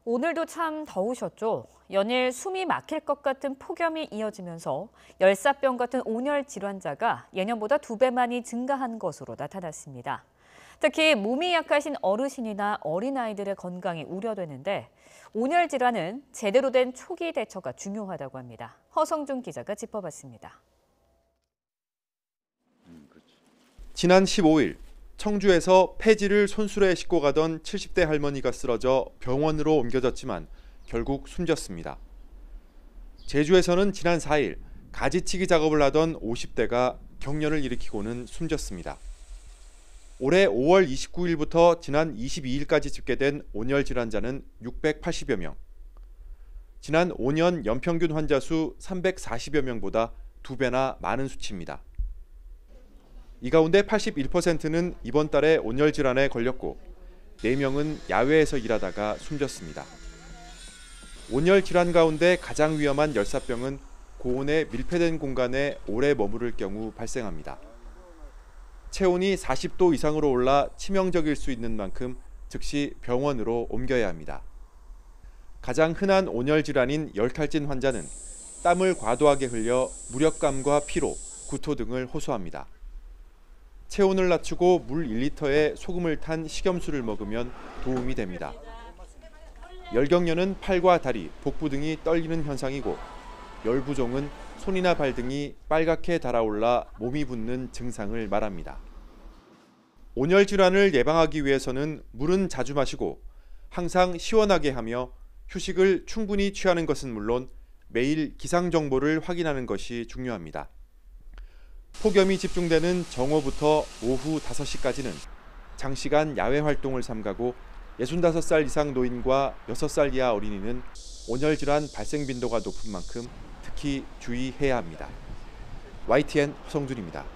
오늘도 참 더우셨죠? 연일 숨이 막힐 것 같은 폭염이 이어지면서 열사병 같은 온열 질환자가 예년보다 2배만이 증가한 것으로 나타났습니다. 특히 몸이 약하신 어르신이나 어린아이들의 건강이 우려되는데 온열 질환은 제대로 된 초기 대처가 중요하다고 합니다. 허성준 기자가 짚어봤습니다. 지난 15일 청주에서 폐지를 손수레에 싣고 가던 70대 할머니가 쓰러져 병원으로 옮겨졌지만 결국 숨졌습니다. 제주에서는 지난 4일 가지치기 작업을 하던 50대가 경련을 일으키고는 숨졌습니다. 올해 5월 29일부터 지난 22일까지 집계된 온열 질환자는 680여 명. 지난 5년 연평균 환자 수 340여 명보다 2배나 많은 수치입니다. 이 가운데 81%는 이번 달에 온열 질환에 걸렸고 4명은 야외에서 일하다가 숨졌습니다. 온열 질환 가운데 가장 위험한 열사병은 고온에 밀폐된 공간에 오래 머무를 경우 발생합니다. 체온이 40도 이상으로 올라 치명적일 수 있는 만큼 즉시 병원으로 옮겨야 합니다. 가장 흔한 온열 질환인 열탈진 환자는 땀을 과도하게 흘려 무력감과 피로, 구토 등을 호소합니다. 체온을 낮추고 물 1리터에 소금을 탄 식염수를 먹으면 도움이 됩니다. 열경련은 팔과 다리, 복부 등이 떨리는 현상이고 열부종은 손이나 발 등이 빨갛게 달아올라 몸이 붓는 증상을 말합니다. 온열 질환을 예방하기 위해서는 물은 자주 마시고 항상 시원하게 하며 휴식을 충분히 취하는 것은 물론 매일 기상 정보를 확인하는 것이 중요합니다. 폭염이 집중되는 정오부터 오후 5시까지는 장시간 야외 활동을 삼가고 65살 이상 노인과 6살 이하 어린이는 온열 질환 발생 빈도가 높은 만큼 특히 주의해야 합니다. YTN 허성준입니다.